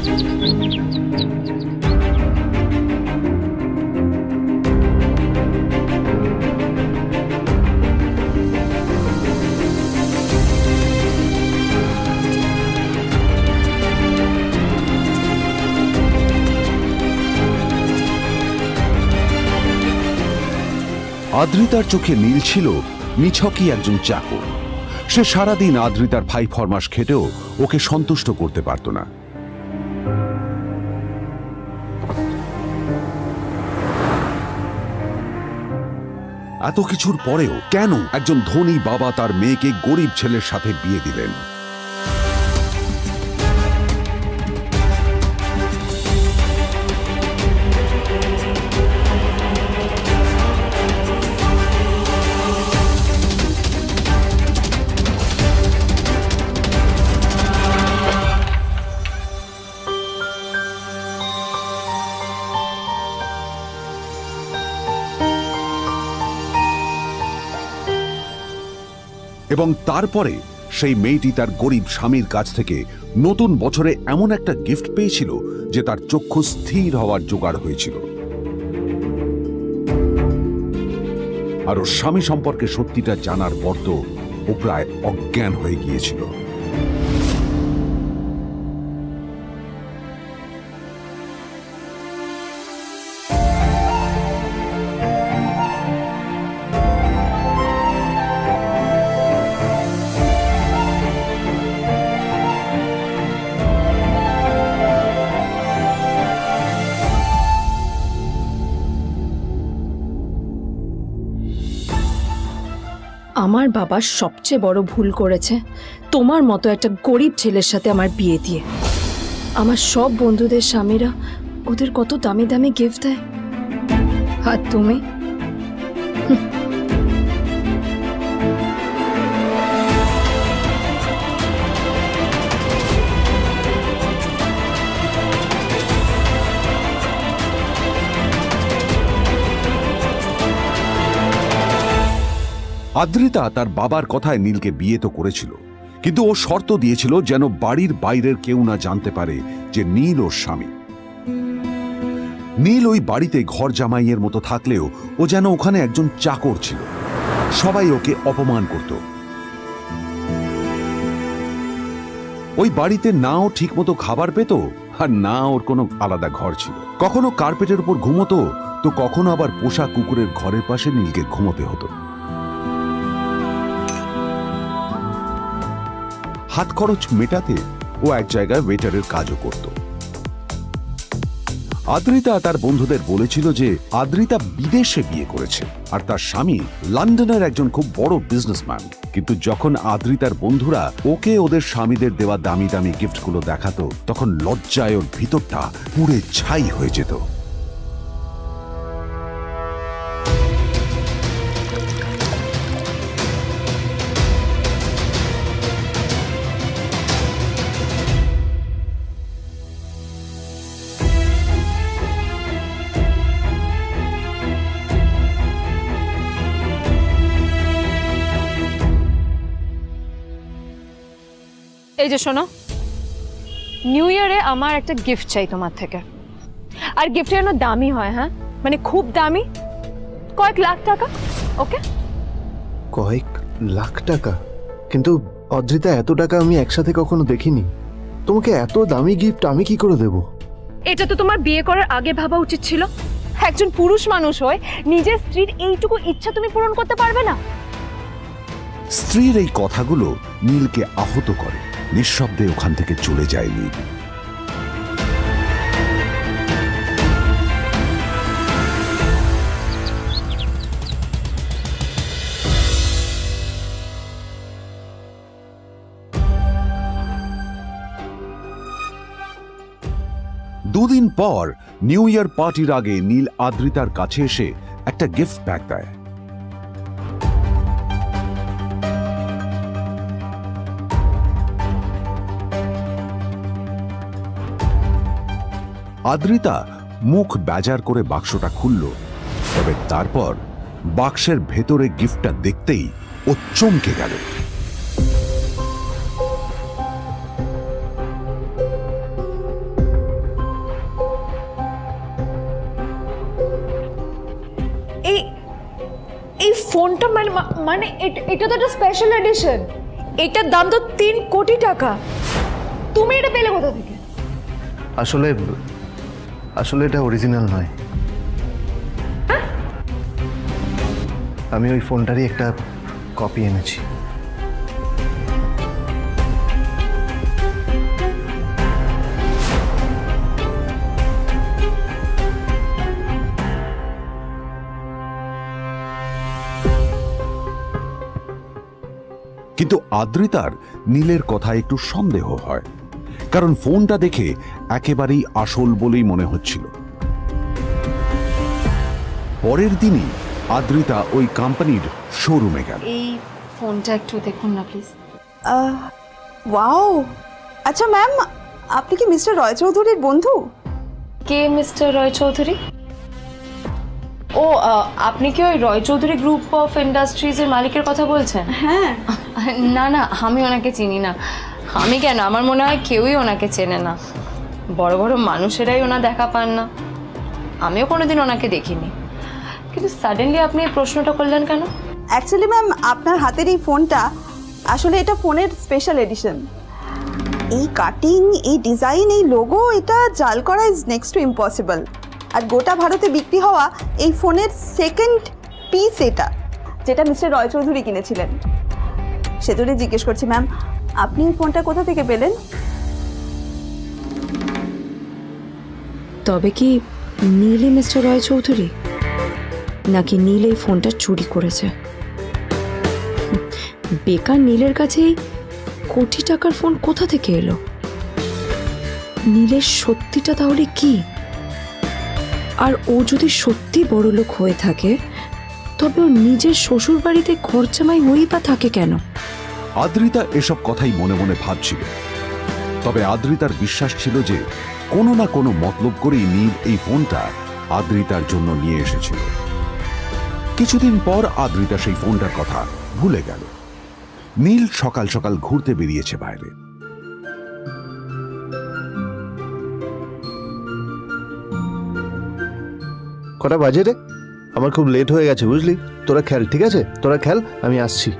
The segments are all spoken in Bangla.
আদ্রিতার চোখে নীল ছিল নিছকই একজন চাকর। সে সারাদিন আদ্রিতার ভাই ফরমাস খেটেও ওকে সন্তুষ্ট করতে পারত না। এত কিছুর পরেও কেন একজন ধনী বাবা তার মেয়েকে গরিব ছেলের সাথে বিয়ে দিলেন? এবং তারপরে সেই মেয়েটি তার গরিব স্বামীর কাছ থেকে নতুন বছরে এমন একটা গিফট পেয়েছিল যে তার চক্ষু স্থির হওয়ার জোগাড় হয়েছিল। আর ওর স্বামী সম্পর্কে সত্যিটা জানার পর তো ও প্রায় অজ্ঞান হয়ে গিয়েছিল। আমার বাবা সবচেয়ে বড় ভুল করেছে তোমার মতো একটা গরিব ছেলের সাথে আমার বিয়ে দিয়ে। আমার সব বন্ধুদের স্বামীরা ওদের কত দামি দামি গিফট দেয়, আর তুমি আদ্রিতা তার বাবার কথায় নীলকে বিয়ে তো করেছিল, কিন্তু ও শর্ত দিয়েছিল যেন বাড়ির বাইরের কেউ না জানতে পারে যে নীল ওর স্বামী। নীল ওই বাড়িতে ঘর জামাইয়ের মতো থাকলেও ও যেন ওখানে একজন চাকর ছিল। সবাই ওকে অপমান করত। ওই বাড়িতে না ও ঠিক মতো খাবার পেত, আর না ওর কোনো আলাদা ঘর ছিল। কখনো কার্পেটের উপর ঘুমোতো, তো কখনো আবার পোষা কুকুরের ঘরের পাশে নীলকে ঘুমোতে হতো। হাত খরচ মেটাতে ও এক জায়গায় ওয়েটারের কাজও করত। আদ্রিতা তার বন্ধুদের বলেছিল যে আদ্রিতা বিদেশে বিয়ে করেছে আর তার স্বামী লন্ডনের একজন খুব বড় বিজনেসম্যান। কিন্তু যখন আদ্রিতার বন্ধুরা ওকে ওদের স্বামীদের দেওয়া দামি দামি গিফটগুলো দেখাতো, তখন লজ্জায় ওর ভিতরটা পুড়ে ছাই হয়ে যেত। এই যে শোনো, নিউ ইয়ারে আমার একটা গিফট চাই তোমার থেকে। আর গিফটটা যেন দামি হয়, হ্যাঁ, মানে খুব দামি, কয়েক লাখ টাকা। ওকে? কয়েক লাখ টাকা? কিন্তু অদ্রিতা, এত টাকা আমি একসাথে কখনো দেখিনি। তোমাকে এত দামি গিফট আমি কি করে দেব? এটা তো তোমার বিয়ে করার আগে ভাবা উচিত ছিল। একজন পুরুষ মানুষ হয়ে নিজের স্ত্রীর এইটুকু ইচ্ছা তুমি পূরণ করতে পারবে না? স্ত্রীর এই কথাগুলো নীলকে আহত করে। নিঃশব্দে ওখান থেকে চলে যায় নীল। দুদিন পর নিউ ইয়ার পার্টির আগে নীল আদ্রিতার কাছে এসে একটা গিফট প্যাক দেয়। আদ্রিতা মুখ বেজার করে বাক্সটা খুলল, তবে তারপর বাক্সের ভেতরে গিফটটা দেখতেই ও চমকে গেল। ফোনটা মানে এটা তো একটা স্পেশাল এডিশন, এটার দাম তো 3 কোটি টাকা। তুমি এটা পেলে কোথা থেকে? আসলে আসলে এটা অরিজিনাল নয়। আমি ওই ফোনটারই একটা কপি এনেছি। কিন্তু আদ্রিতার নীলের কথায় একটু সন্দেহ হয়, কারণ ফোনটা দেখে একেবারেই আসল বলেই মনে হচ্ছিল। পরের দিনই আদ্রিতা ওই কোম্পানির শোরুমে গেল। এই ফোনটা একটু দেখুন না প্লিজ। ওয়াও, আচ্ছা ম্যাম, আপনি কি মিস্টার রয় চৌধুরীর বন্ধু? কে মিস্টার রয় চৌধুরী? ও আপনি কি ওই রয় চৌধুরী গ্রুপ অফ ইন্ডাস্ট্রিজের মালিকের কথা বলছেন? হ্যাঁ। না না, আমি ওনাকে চিনি না। আমি কেন, আমার মনে হয় কেউই ওনাকে চেনে না। বড় বড় মানুষেরাই ওনা দেখা পান না। আমিও কোনোদিন ওনাকে দেখিনি, কিন্তু সাডেনলি আপনি এই প্রশ্নটা করলেন কেন? অ্যাকচুয়ালি ম্যাম, আপনার হাতের এই ফোনটা আসলে এটা ফোনের স্পেশাল এডিশন। এই কাটিং, এই ডিজাইন, এই লোগো, এটা জাল করা ইজ নেক্সট টু ইম্পসিবল। আর গোটা ভারতে বিক্রি হওয়া এই ফোনের সেকেন্ড পিস এটা, যেটা মিস্টার রয় চৌধুরী কিনেছিলেন। সেজন্য জিজ্ঞেস করছি ম্যাম, আপনি এই ফোনটা কোথা থেকে পেলেন? তবে কি নীলই মিস্টার রয় চৌধুরী, নাকি নীল এই ফোনটা চুরি করেছে? বেকার নীলের কাছেই কোটি টাকার ফোন কোথা থেকে এলো? নীলের সত্যিটা তাহলে কি? আর ও যদি সত্যি বড়লোক হয়ে থাকে, তবে ও নিজের শ্বশুর বাড়িতে খরচামাই হয়েই বা থাকে কেন? আদ্রিতা এসব কথাই মনে মনে ভাবছিল। তবে আদ্রিতার বিশ্বাস ছিল যে কোনো না কোনো মতলব করেই নীল এই ফোনটা আদ্রিতার জন্য নিয়ে এসেছিল। কিছুদিন পর আদ্রিতা সেই ফোনটার কথা ভুলে গেল। নীল সকাল সকাল ঘুরতে বেরিয়েছে বাইরে। কটা বাজে রে? আমার খুব লেট হয়ে গেছে, বুঝলি? তোরা খেল, ঠিক আছে? তোরা খেল, আমি আসছি।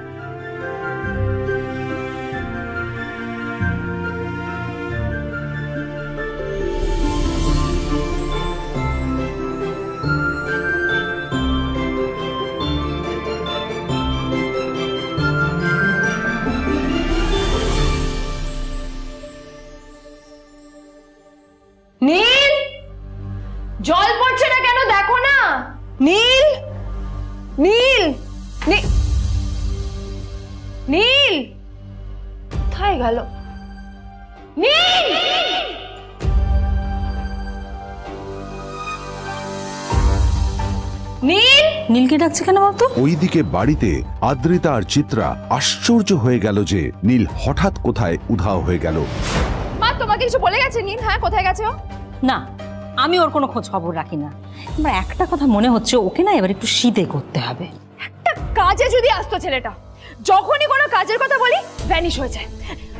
নীল, জল পড়ছে না কেন দেখো না। নীল, নীল, নীল কোথায় গেল? নীল, নীল, নীলকে ডাকছে কেন বলতো? ওইদিকে বাড়িতে আদ্রিতা আর চিত্রা আশ্চর্য হয়ে গেল যে নীল হঠাৎ কোথায় উধাও হয়ে গেল। মা তোমাকে কিছু বলে গেছে নীল? হ্যাঁ, কোথায় গেছে ও? না, আমি ওর কোনো খোঁজ খবর রাখি না। আমার একটা কথা মনে হচ্ছে, ওকে না এবার একটু শীতে করতে হবে। একটা কাজে যদি আসতো ছেলেটা, যখনই কোনো কাজের কথা বলি ভ্যানিশ হয়ে যায়।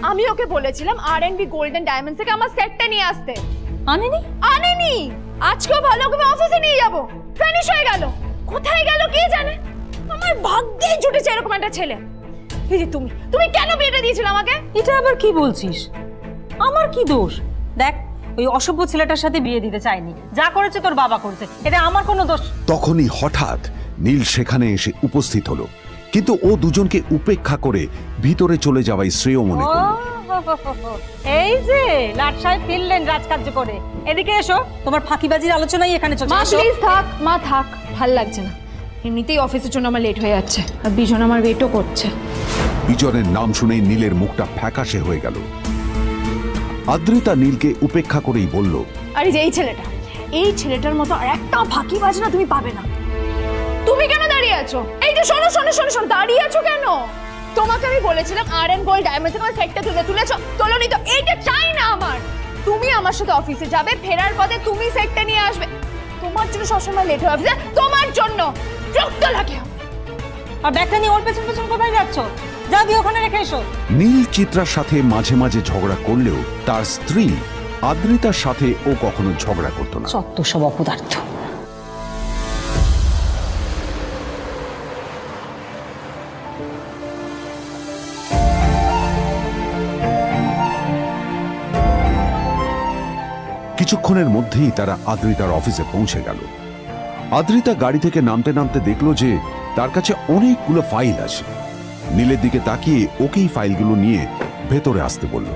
আমি ওকে বলেছিলাম আর&বি গোল্ডেন ডায়মন্ডস থেকে আমার সেটটা নিয়ে আসতে, আনেনি। আনেনি। আজকেও ভালো করে অফিসে নিয়ে যাব, ভ্যানিশ হয়ে গেল। কোথায় গেল কে জানে। আমার ভাগ্যেই জুটেছে এরকম একটা ছেলে। এই যে তুমি কেন বিয়েটা দিয়েছিলে আমাকে? এটা আবার কি বলছিস? আমার কি দোষ? দেখ, ওই অসভ্য ছেলেটার সাথে বিয়ে দিতে চাইনি। যা করেছে তোর বাবা করেছে, এটা আমার কোনো দোষ। তখনই হঠাৎ নীল সেখানে এসে উপস্থিত হলো, কিন্তু ও দুজনকে উপেক্ষা করে ভিতরে চলে যাওয়াই শ্রেয় মনে করল। এই যে লাট সাহেব ফিরলেন রাজকার্য করে। এদিকে এসো, তোমার ফাঁকিবাজির আলোচনাই এখানে চলছে। মা এসো। প্লিজ থাক, মা থাক, ভাল লাগছে না। এমনিতেই অফিসের জন্য আমার লেট হয়ে যাচ্ছে, আর বিজন আমার ওয়েটও করছে। বিজনের নাম শুনেই নীলের মুখটা ফ্যাকাশে হয়ে গেল। আদ্রিতা নীলকে উপেক্ষা করেই বলল, আরে যে এই ছেলেটার মতো আর একটা ফাঁকিবাজ না তুমি পাবে না। তুমি কেন দাঁড়িয়ে আছো? এই যে শোনো শোনো শোনো শোনো, দাঁড়িয়ে আছো কেন? তোমাকে আমি বলেছিলাম আর&বি গোল্ড ডায়মন্ডস থেকে সেটটা তুলেছো, তোলোনি তো। এইটা চাই না আমার। তুমি আমার সাথে অফিসে যাবে, ফেরার পথে তুমি সেটটা নিয়ে আসবে। তোমার জন্য সবসময় লেট হয় অফিসে, তোমার জন্য বিরক্ত লাগে। আর ব্যাগটা নিয়ে ওর পেছন পেছন কোথায় যাচ্ছ? যা দিয়ে ওখানে রেখে এসো। নীল চিত্রার সাথে মাঝে মাঝে ঝগড়া করলেও তার স্ত্রী আদ্রিতার সাথে ও কখনো ঝগড়া করত না। সত্য সব অপদার্থ। কিছুক্ষণের মধ্যেই তারা আদ্রিতার অফিসে পৌঁছে গেল। আদ্রিতা গাড়ি থেকে নামতে নামতে দেখলো যে তার কাছে অনেকগুলো ফাইল আছে। নীলের দিকে তাকিয়ে ওকেই ফাইলগুলো নিয়ে ভেতরে আসতে বলল।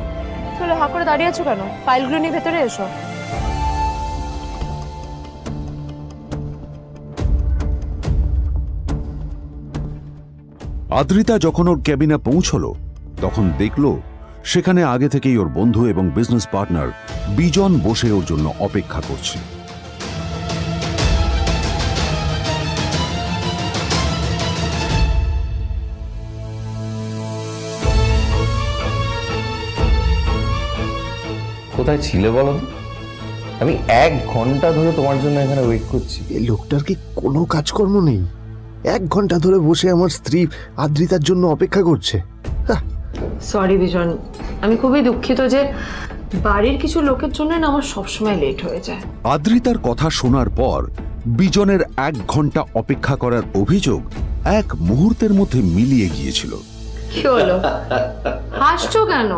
চলো, হা করে দাঁড়িয়ে আছো কেন? ফাইলগুলো নিয়ে ভেতরে এসো। আদ্রিতা যখন ওর ক্যাবিনে পৌঁছলো তখন দেখলো সেখানে আগে থেকেই ওর বন্ধু এবং বিজনেস পার্টনার বিজন বসে ওর জন্য অপেক্ষা করছে। কোথায় ছিলে বলো তো? আমি 1 ঘন্টা ধরে তোমার জন্য এখানে ওয়েট করছি। এই লোকটার কি কোনো কাজকর্ম নেই? 1 ঘন্টা ধরে বসে আমার স্ত্রী আদ্রিতার জন্য অপেক্ষা করছে। সরি বিজন, আমি খুবই দুঃখিত যে বাড়ির কিছু লোকের জন্য না আমার সবসময় লেট হয়ে যায়। আদ্রিতার কথা শোনার পর বিজনের 1 ঘন্টা অপেক্ষা করার অভিযোগ 1 মুহূর্তের মধ্যে মিলিয়ে গিয়েছিল। কি হলো, হাসছো কেন?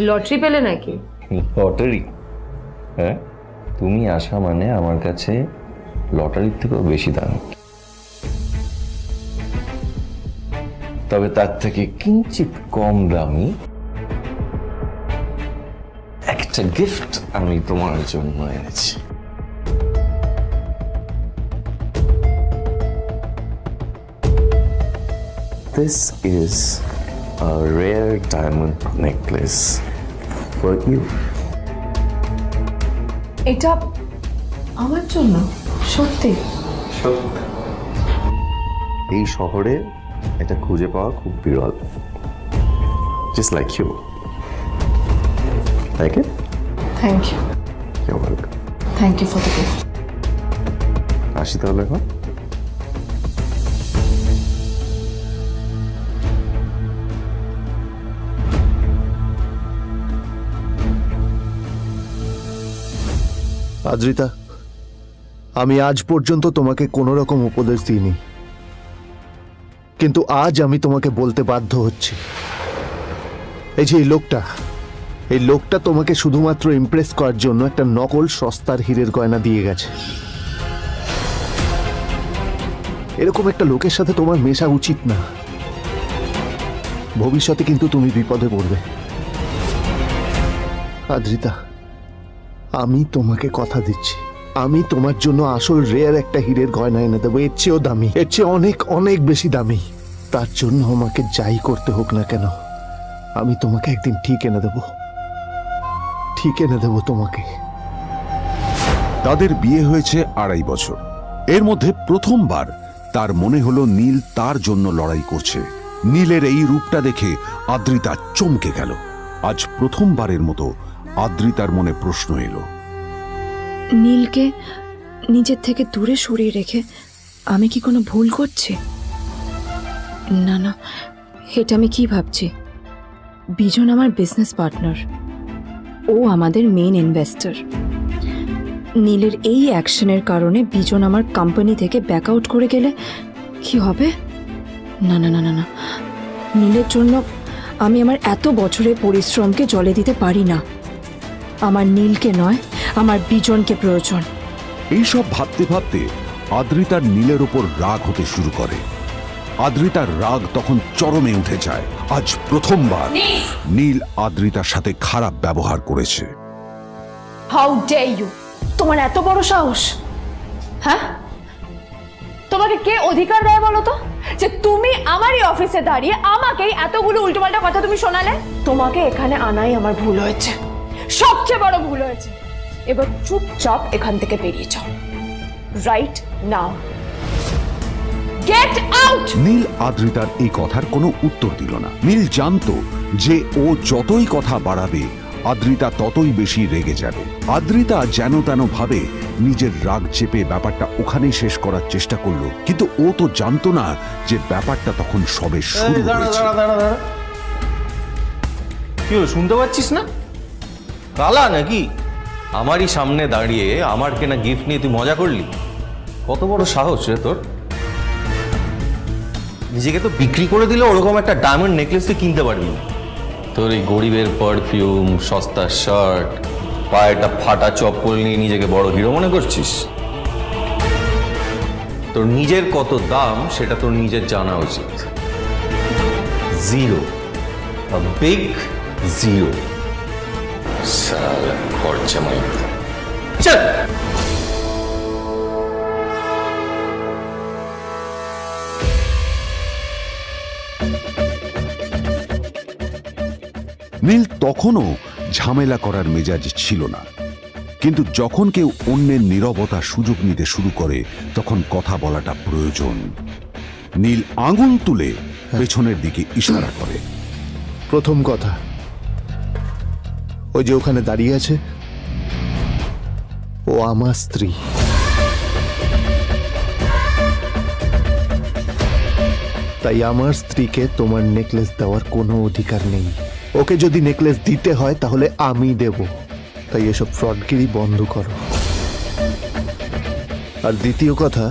লটারি পেলে নাকি? লটারি? হ্যাঁ, তুমি আসা মানে আমার কাছে লটারির থেকেও বেশি দাম। তবে তার থেকে কিঞ্চিত কম দামি একটা গিফট আমি তোমার জন্য এনেছি। This is a rare diamond necklace for you. এটা আমার জন্য? সত্যি? এই শহরে এটা খুঁজে পাওয়া খুব বিরল। Just like you. Like it? Thank you. You're welcome. Thank you for the gift. আসি তাহলে এখন। আদ্রিতা, আমি আজ পর্যন্ত তোমাকে কোনো রকম উপদেশ দিইনি, কিন্তু আজ আমি তোমাকে বলতে বাধ্য হচ্ছি। এই যে এই লোকটা তোমাকে শুধুমাত্র ইমপ্রেস করার জন্য একটা নকল সস্তার হীরের গয়না দিয়ে গেছে। এরকম একটা লোকের সাথে তোমার মেশা উচিত না। ভবিষ্যতে কিন্তু তুমি বিপদে পড়বে। আদ্রিতা, আমি তোমাকে কথা দিচ্ছি, আমি তোমার জন্য আসল রেয়ার একটা হীরের গয়না এনে দেবো, এর চেয়েও দামি, এর চেয়ে অনেক অনেক বেশি দামি। তার জন্য আমাকে যাই করতে হোক না কেন, আমি তোমাকে একদিন ঠিক এনে দেবো তোমাকে। তাদের বিয়ে হয়েছে 2.5 বছর। এর মধ্যে প্রথমবার তার মনে হলো নীল তার জন্য লড়াই করছে। নীলের এই রূপটা দেখে আদ্রিতা চমকে গেল। আজ প্রথমবারের মতো আদ্রিতার মনে প্রশ্ন এলো, নীলকে নিজের থেকে দূরে সরিয়ে রেখে আমি কি কোনো ভুল করছি? না না, এটা আমি কি ভাবছি? বিজন আমার বিজনেস পার্টনার, ও আমাদের মেন ইনভেস্টর। নীলের এই অ্যাকশনের কারণে বিজন আমার কোম্পানি থেকে ব্যাক আউট করে গেলে কি হবে? না না না না না, নীলের জন্য আমি আমার এত বছরের পরিশ্রমকে জলে দিতে পারি না। আমার নীলকে নয়, আমার বিজনকে প্রয়োজন। এইসব ভাবতে ভাবতে আদ্রিতার নীলের ওপর রাগ হতে শুরু করে। আদ্রিতার রাগ তখন চরমে উঠে যায়। আজ প্রথমবার নীল আদ্রিতার সাথে খারাপ ব্যবহার করেছে। How dare you! তোমার এত বড় সাহস! হ্যাঁ, তোমাকে কে অধিকার দেয় বলো তো যে তুমি আমারই অফিসে দাঁড়িয়ে আমাকেই এতগুলো উল্টোপাল্টা কথা তুমি শোনালে? তোমাকে এখানে আনাই আমার ভুল হয়েছে, সবচেয়ে বড় ভুল হয়েছে। এবার চুপচাপ এখান থেকে বেরিয়ে যাও, right now. Get out! Neel আদ্রিতার এই কথার কোনো উত্তর দিল না। নীল জানতো যে ও যতই কথা বাড়াবে আদ্রিতা ততই বেশি রেগে যাবে। আদ্রিতা যেন তেন ভাবে নিজের রাগ চেপে ব্যাপারটা ওখানেই শেষ করার চেষ্টা করলো, কিন্তু ও তো জানতো না যে ব্যাপারটা তখন সবে শুরু হয়েছে। কি হলো, শুনতে পাচ্ছিস না? কালা নাকি? আমারই সামনে দাঁড়িয়ে আমার কেনা গিফট নিয়ে তুই মজা করলি? কত বড় সাহস রে তোর! নিজেকে তো বিক্রি করে দিলে ওরকম একটা ডায়মন্ড নেকলেস তুই কিনতে পারবি। তোর এই গরিবের পারফিউম, সস্তা শার্ট, পায়ে একটা ফাটা চপ্পল নিয়ে নিজেকে বড় হিরো মনে করছিস? তোর নিজের কত দাম সেটা তোর নিজের জানা উচিত। Zero, big zero. সালা খরচা মাই চল। নীল তখনও ঝামেলা করার মেজাজ ছিল না, কিন্তু যখন কেউ অন্যের নীরবতা সুযোগ নিতে শুরু করে তখন কথা বলাটা প্রয়োজন। নীল আঙুল তুলে পেছনের দিকে ইশারা করে। প্রথম কথা, ওই যে ওখানে দাঁড়িয়ে আছে, ও আমার স্ত্রী। তাই আমার স্ত্রীকে তোমার নেকলেস দেওয়ার কোনো অধিকার নেই। ওকে যদি নেকলেস দিতে হয় তাহলে আমি দেব। তাই এসব ফ্রডগিরি বন্ধ করো। আর দ্বিতীয় কথা,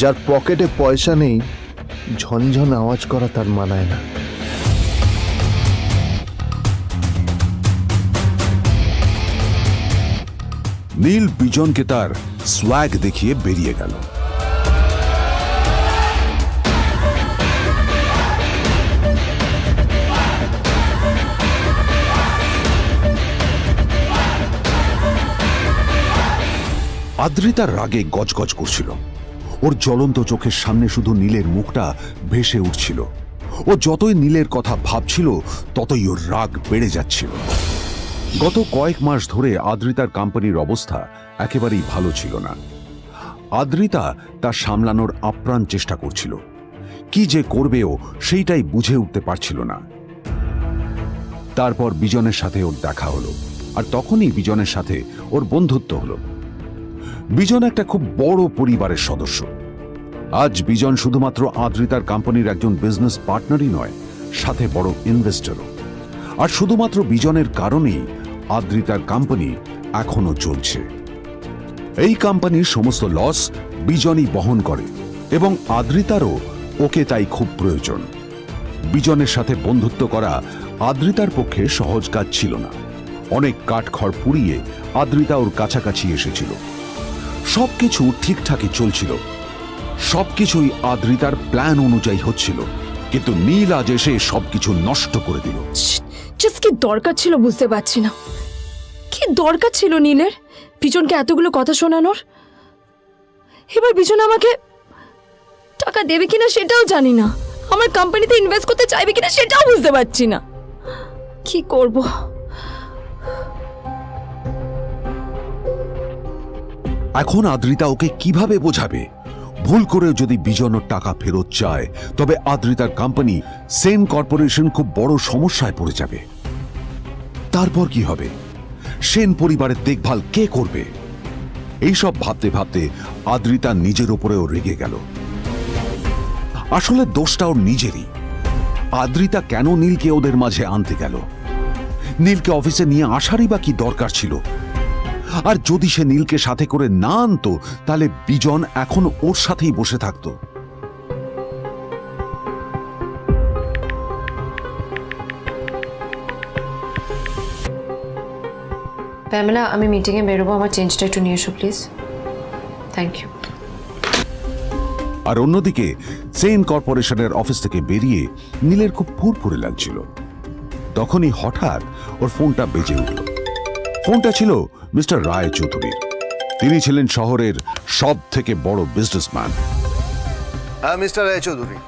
যার পকেটে পয়সা নেই ঝনঝন আওয়াজ করা তার মানায় না। নীল বিজনকে তার সোয়াগ দেখিয়ে বেরিয়ে গেল। আদ্রিতার রাগে গজগজ করছিল। ওর জ্বলন্ত চোখের সামনে শুধু নীলের মুখটা ভেসে উঠছিল। ও যতই নীলের কথা ভাবছিল ততই ওর রাগ বেড়ে যাচ্ছিল। গত কয়েক মাস ধরে আদ্রিতার কোম্পানির অবস্থা একেবারেই ভালো ছিল না। আদ্রিতা তা সামলানোর আপ্রাণ চেষ্টা করছিল। কি যে করবেও সেইটাই বুঝে উঠতে পারছিল না। তারপর বিজনের সাথে ওর দেখা হলো, আর তখনই বিজনের সাথে ওর বন্ধুত্ব হলো। বিজন একটা খুব বড় পরিবারের সদস্য। আজ বিজন শুধুমাত্র আদ্রিতার কোম্পানির একজন বিজনেস পার্টনারই নয়, সাথে বড় ইনভেস্টরও। আর শুধুমাত্র বিজনের কারণেই আদ্রিতার কোম্পানি এখনো চলছে। এই কোম্পানির সমস্ত লস বিজনই বহন করে এবং আদ্রিতারও ওকে তাই খুব প্রয়োজন। বিজনের সাথে বন্ধুত্ব করা আদ্রিতার পক্ষে সহজ কাজ ছিল না। অনেক কাঠখড় পুড়িয়ে আদ্রিতা ওর কাছাকাছি এসেছিল। সবকিছু ঠিকঠাকই চলছিল, সবকিছুই আদ্রিতার প্ল্যান অনুযায়ী হচ্ছিল, কিন্তু নীল আজ এসে সবকিছু নষ্ট করে দিল। জাস্ট কি দরকার ছিল বুঝতে পারছি না। কি দরকার ছিল নীলের বিজনকে এতগুলো কথা শোনানোর? এবার বিজন আমাকে টাকা দেবে কিনা সেটাও জানি না। আমার কোম্পানিতে ইনভেস্ট করতে চাইবে কিনা সেটাও বুঝতে পারছি না। কি করব? এখন আদ্রিতা ওকে কিভাবে বোঝাবে? ভুল করে যদি বিজন ওর টাকা ফেরত চায় তবে আদ্রিতার কোম্পানি সেন কর্পোরেশন খুব বড় সমস্যায় পড়ে যাবে। তারপর কি হবে? সেন পরিবারের দেখভাল কে করবে? এইসব ভাবতে ভাবতে আদ্রিতা নিজের ওপরেও রেগে গেল। আসলে দোষটা ওর নিজেরই। আদ্রিতা কেন নীলকে ওদের মাঝে আনতে গেল? নীলকে অফিসে নিয়ে আসারই বা কি দরকার ছিল? আর যদি সে নীলকে সাথে করে না আনতো তাহলে বিজন এখন ওর সাথেই বসে থাকতো। প্যামেলা, আমি মিটিংয়ে বেরোবো, আমার চেঞ্জটা একটু নিয়ে এসো প্লিজ। Thank you. আর অন্যদিকে সেন কর্পোরেশনের অফিস থেকে বেরিয়ে নীলের খুব ফুরফুরে লাগছিল। তখনই হঠাৎ ওর ফোনটা বেজে উঠল। ফোনটা ছিল মিস্টার রায় চৌধুরীর। তিনি ছিলেন শহরের সব থেকে বড় বিজনেসম্যান। হ্যাঁ মিস্টার রায়চৌধুরী,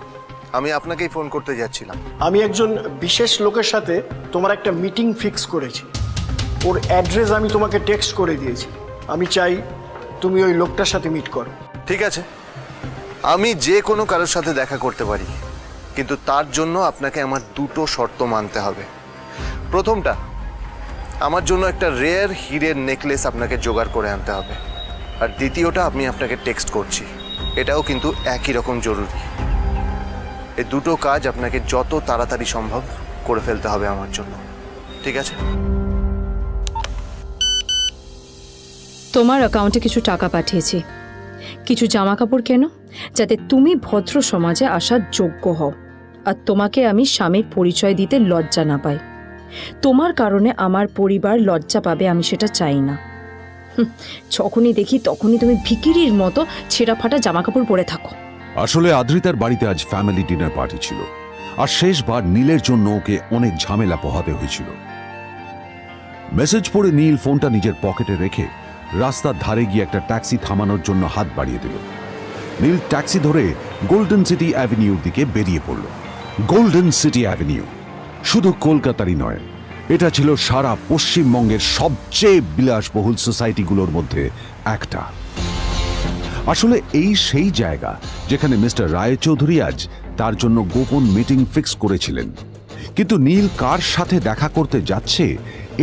আমি আপনাকেই ফোন করতে যাচ্ছিলাম। আমি একজন বিশেষ লোকের সাথে তোমার একটা মিটিং ফিক্স করেছি। ওর অ্যাড্রেস আমি তোমাকে টেক্সট করে দিয়েছি। আমি চাই তুমি ওই লোকটার সাথে মিট করো। ঠিক আছে, আমি যে কোনো কারোর সাথে দেখা করতে পারি, কিন্তু তার জন্য আপনাকে আমার দুটো শর্ত মানতে হবে। প্রথমটা, আমার জন্য একটা রেয়ার হীরের নেকলেস আপনাকে জোগাড় করে আনতে হবে। আর দ্বিতীয়টা, আমি আপনাকে টেক্সট করছি, এটাও কিন্তু একই রকম জরুরি। এই দুটো কাজ আপনাকে যত তাড়াতাড়ি সম্ভব করে ফেলতে হবে আমার জন্য, ঠিক আছে? তোমার অ্যাকাউন্টে কিছু টাকা পাঠিয়েছি। কিছু জামা কাপড় কেনো, যাতে তুমি ভদ্র সমাজে আসার যোগ্য হও আর তোমাকে আমি স্বামীর পরিচয় দিতে লজ্জা না পাই। তোমার কারণে আমার পরিবার লজ্জা পাবে, আমি সেটা চাই না। যখনই দেখি তখনই তুমি ভিখিরির মতো ছেঁড়া ফাটা জামা কাপড় পরে থাকো। আসলে আদ্রিতার বাড়িতে আজ ফ্যামিলি ডিনার পার্টি ছিল, আর শেষবার নীলের জন্য ওকে অনেক ঝামেলা পোহাতে হয়েছিল। মেসেজ পড়ে নীল ফোনটা নিজের পকেটে রেখে রাস্তার ধারে গিয়ে একটা ট্যাক্সি থামানোর জন্য হাত বাড়িয়ে দিল। নীল ট্যাক্সি ধরে গোল্ডেন সিটি অ্যাভিনিউর দিকে বেরিয়ে পড়ল। গোল্ডেন সিটি অ্যাভিনিউ শুধু কলকাতারই নয়, এটা ছিল সারা পশ্চিমবঙ্গের সবচেয়ে বিলাসবহুল সোসাইটিগুলোর মধ্যে একটা। আসলে এই সেই জায়গা যেখানে মিস্টার রায়চৌধুরী আজ তার জন্য গোপন মিটিং ফিক্স করেছিলেন। কিন্তু নীল কার সাথে দেখা করতে যাচ্ছে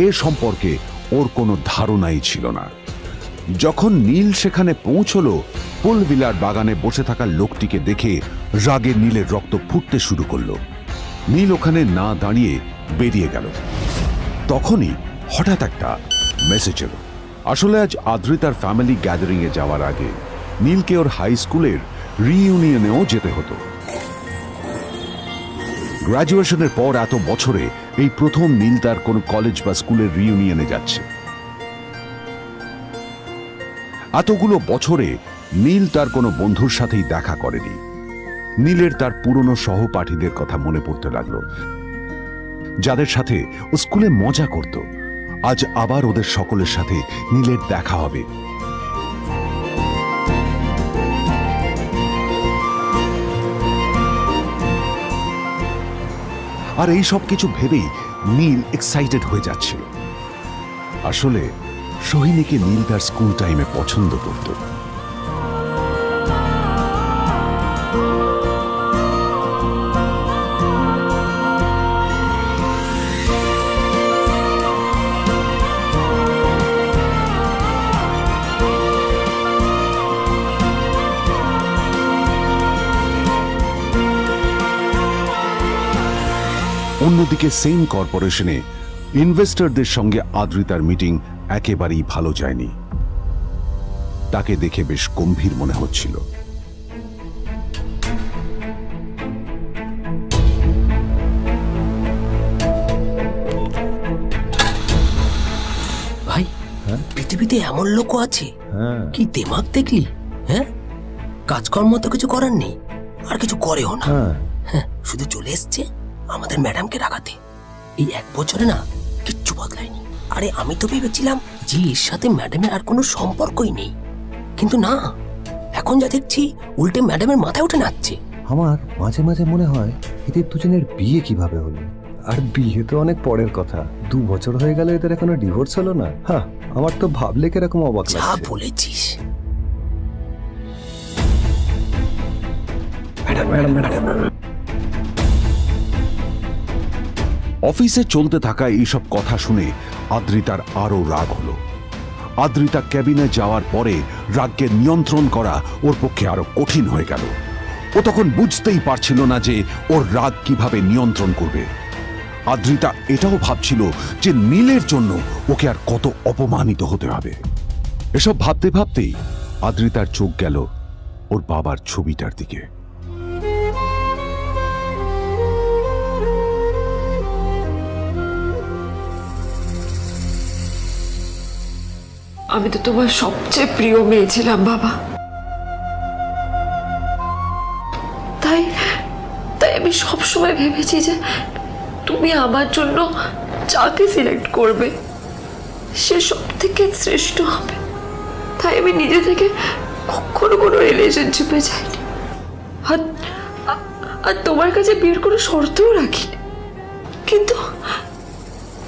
এ সম্পর্কে ওর কোনো ধারণাই ছিল না। যখন নীল সেখানে পৌঁছলো, পুলভিলার বাগানে বসে থাকা লোকটিকে দেখে রাগে নীলের রক্ত ফুটতে শুরু করলো। নীল ওখানে না দাঁড়িয়ে বেরিয়ে গেল। তখনই হঠাৎ একটা মেসেজ এলো। আসলে আজ আদ্রিতার ফ্যামিলি গ্যাদারিং এ যাওয়ার আগে নীলকে ওর হাই স্কুলের রিইউনিয়নেও যেতে হতো। গ্র্যাজুয়েশনের পর এত বছরে এই প্রথম নীল তার কোনো কলেজ বা স্কুলের রিইউনিয়নে যাচ্ছে। এতগুলো বছরে নীল তার কোনো বন্ধুর সাথেই দেখা করেনি। নীলের তার পুরনো সহপাঠীদের কথা মনে পড়তে লাগলো, যাদের সাথে ও স্কুলে মজা করত। আজ আবার ওদের সকলের সাথে নীলের দেখা হবে। আর এই সব কিছু ভেবেই নীল এক্সাইটেড হয়ে যাচ্ছিল। আসলে সোহিনীকে নীল তার স্কুল টাইমে পছন্দ করত। অন্যদিকে সেম কর্পোরেশনে ইনভেস্টরদের সঙ্গে আদ্রিতার মিটিং একেবারেই ভালো যায়নি। তাকে দেখে বেশ গম্ভীর মনে হচ্ছিল। ভাই, পৃথিবীতে এমন লোকও আছে, কি দিমাগ দেখলি? হ্যাঁ, কাজকর্ম তো কিছু করার নেই, আর কিছু করেও না। হ্যাঁ, শুধু চলে এসছে আমাদের ম্যাডামকে রাখাতে। এই 1 বছরে না কিচ্ছু বদলায়নি। আরে আমি তো ভেবেছিলাম যে এর সাথে ম্যাডামের আর কোনো সম্পর্কই নেই, কিন্তু না, এখন যা দেখছি উল্টে ম্যাডামের মাথায় উঠে নাচছে। আমার মাঝে মাঝে মনে হয় এদের দুজনের বিয়ে কিভাবে হলো। আর বিয়ে তো অনেক পরের কথা, 2 বছর হয়ে গেল এদের এখনো ডিভোর্স হলো না। হ্যাঁ, আমার তো ভাবলে কিরকম অবাক যা লাগছে। বলেছিস। অফিসে চলতে থাকা এইসব কথা শুনে আদ্রিতার আরো রাগ হলো। আদ্রিতা ক্যাবিনে যাওয়ার পরে রাগকে নিয়ন্ত্রণ করা ওর পক্ষে আরো কঠিন হয়ে গেল। ও তখন বুঝতেই পারছিল না যে ওর রাগ কিভাবে নিয়ন্ত্রণ করবে। আদ্রিতা এটাও ভাবছিল যে নীলের জন্য ওকে আর কত অপমানিত হতে হবে। এসব ভাবতে ভাবতেই আদ্রিতার চোখ গেল ওর বাবার ছবিটার দিকে। আমি তো তোমার সবচেয়ে প্রিয় মেয়ে ছিলাম বাবা, তাই তাই আমি সবসময় ভেবেছি যে তুমি আমার জন্য যাকে সিলেক্ট করবে সে সব থেকে শ্রেষ্ঠ হবে। তাই আমি নিজে থেকে কখনো কোনো রিলেশনশিপে যাইনি, আর তোমার কাছে বিয়ের কোনো শর্তও রাখিনি। কিন্তু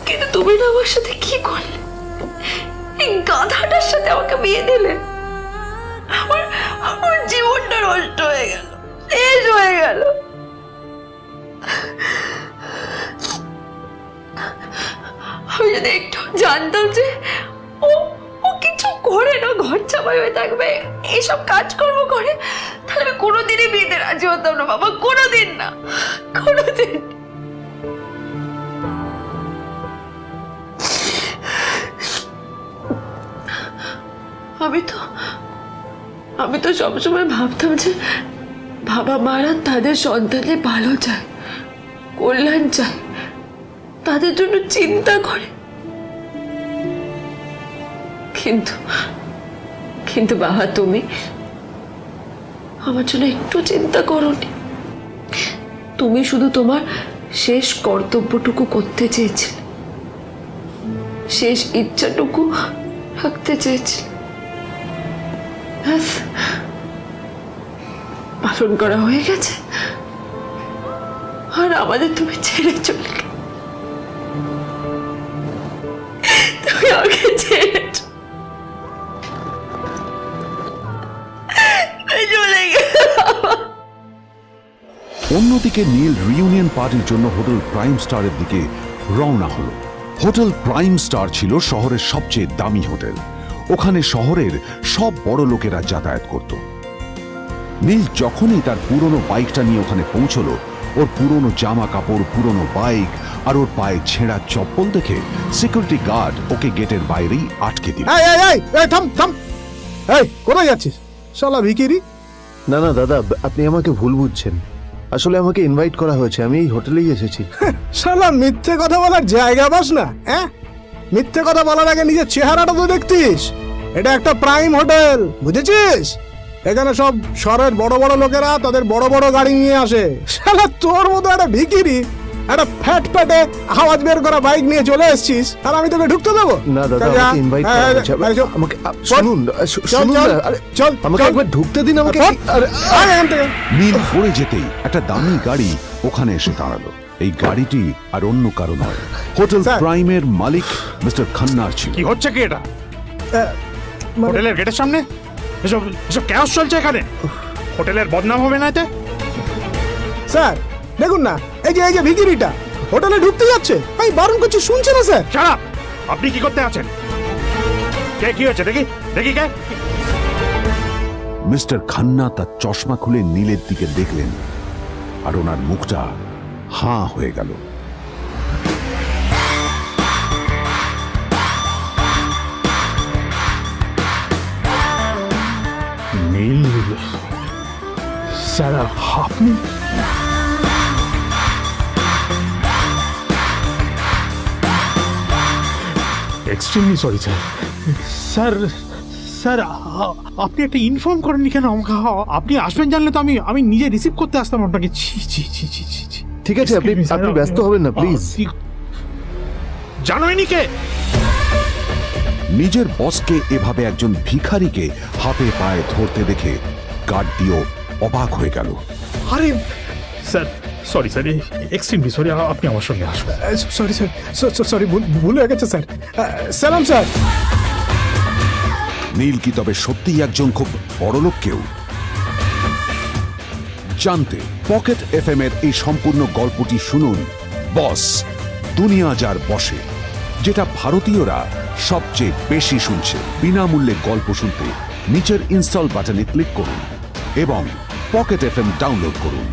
কিন্তু তুমি না আমার সাথে কি করলে? এই গাধাটার সাথে আমাকে বিয়ে দিলে। আমার জীবনটা নষ্ট হয়ে গেল, শেষ হয়ে গেল। আমি যদি একটু জানতাম যে ও ও কিছু করে না, ঘর চাপাই হয়ে থাকবে, এইসব কাজকর্ম করে, তাহলে আমি কোনোদিনই বিয়েতে রাজি হতাম না বাবা, কোনোদিন না, কোনোদিন। আমি তো সবসময় ভাবতাম যে বাবা মারা তাদের সন্তানের ভালো চায়, কল্যাণ চায়, তাদের জন্য চিন্তা করে, কিন্তু কিন্তু বাবা, তুমি আমার জন্য একটু চিন্তা করোনি। তুমি শুধু তোমার শেষ কর্তব্যটুকু করতে চেয়েছিলে, শেষ ইচ্ছাটুকু রাখতে চেয়েছিলে, ব্যাস পালন করা হয়ে গেছে। আর আমাদের তুমি ছেড়ে চলে গেলে, তুমি আমাকে ছেড়ে চলে গেলে। অন্যদিকে নীল রিইউনিয়ন পার্টির জন্য হোটেল প্রাইম স্টারের দিকে রওনা হলো। হোটেল প্রাইম স্টার ছিল শহরের সবচেয়ে দামি হোটেল। ওখানে শহরের সব বড় লোকেরা যাতায়াত করত। নীল যখনই তার পুরনো বাইকটা নিয়ে ওখানে পৌঁছলো, ওর পুরনো জামা কাপড়, পুরনো বাইক আর ওর পায়ে ছেঁড়া চপ্পল দেখে সিকিউরিটি গার্ড ওকে গেটের বাইরেই আটকে দিল। থাম থাম, এই কোথায় যাচ্ছিস শালা ভিকিরি? না না দাদা, আপনি আমাকে ভুল বুঝছেন। আসলে আমাকে ইনভাইট করা হয়েছে, আমি এই হোটেলেই এসেছি। শালা মিথ্যে কথা বলার জায়গা পাস না? হ্যাঁ, মিথ্যে কথা বলার আগে নিজের চেহারাটা তো দেখতিস। এটা একটা প্রাইম হোটেল, বুঝেছিস? এখানে সব শহরের বড় বড় লোকেরা তাদের বড় বড় গাড়ি নিয়ে আসে। শালা তোর মতো একটা ভিকিরি একটা ফ্যাট প্যাটে আওয়াজ বের করা বাইক নিয়ে চলে এসেছিস, আর আমি তোকে ঢুকতে দেবো না দাদা, আমাকে ইনভাইট করা হয়েছে। আমাকে শুনুন শুনুন, আরে চল আমাকে একবার ঢুকতে দিন আমাকে। নীল পড়ে যেতেই একটা দামি গাড়ি ওখানে এসে দাঁড়ালো। এই গাড়িটি আর অন্য কারো নয়, হোটেল স্যার। প্রাইমের মালিক মিস্টার খান্নার ছিল। কি হচ্ছে কি এটা? হোটেলের গেটের সামনে এসব এসব ক্যাশ চলছে এখানে। হোটেলের বদনাম হবে না এতে? স্যার দেখুন না, এই যে ভিকিরিটা হোটেলে ঢুকতে যাচ্ছে, আমি বারণ করছি, শুনছে না স্যার? শালা, আপনি কি করতে আছেন? কে, কি হয়েছে দেখি দেখি কে? মিস্টার খান্না তার চশমা খুলে নীলের দিকে দেখলেন, আর ওনার মুখটা হাঁ হয়ে গেল। নীল স্যার, আপনি? Extremely sorry sir. Sir sir, আপনি একটা ইনফর্ম করেননি কেন আমাকে? আপনি আসবেন জানলে তো আমি নিজে রিসিভ করতে আসতাম আপনাকে। ছি ছি ছি ছি ছি ছি। ঠিক আছে, আপনি আপনি ব্যস্ত হবেন না প্লিজ। জানোইনি কে? নিজের বসকে এভাবে একজন ভিখারিকে হাতে পায়ে ধরতে দেখে গার্ডটিও অবাক হয়ে গেল। আরে sir, sorry sir, extremely sorry, আপনি আমার সঙ্গে আসুন। সরি স্যার, সরি, ভুল হয়ে গেছে স্যার। সালাম স্যার। নীল কি তবে সত্যিই একজন খুব বড়লোক কেউ? জানতে পকেট এফএম এর এই সম্পূর্ণ গল্পটি শুনুন, বস দুনিয়া যার বসে, যেটা ভারতীয়রা সবচেয়ে বেশি শুনছে। বিনামূল্যে গল্প শুনতে নিচের ইনস্টল বাটনে ক্লিক করুন এবং পকেট এফএম ডাউনলোড করুন।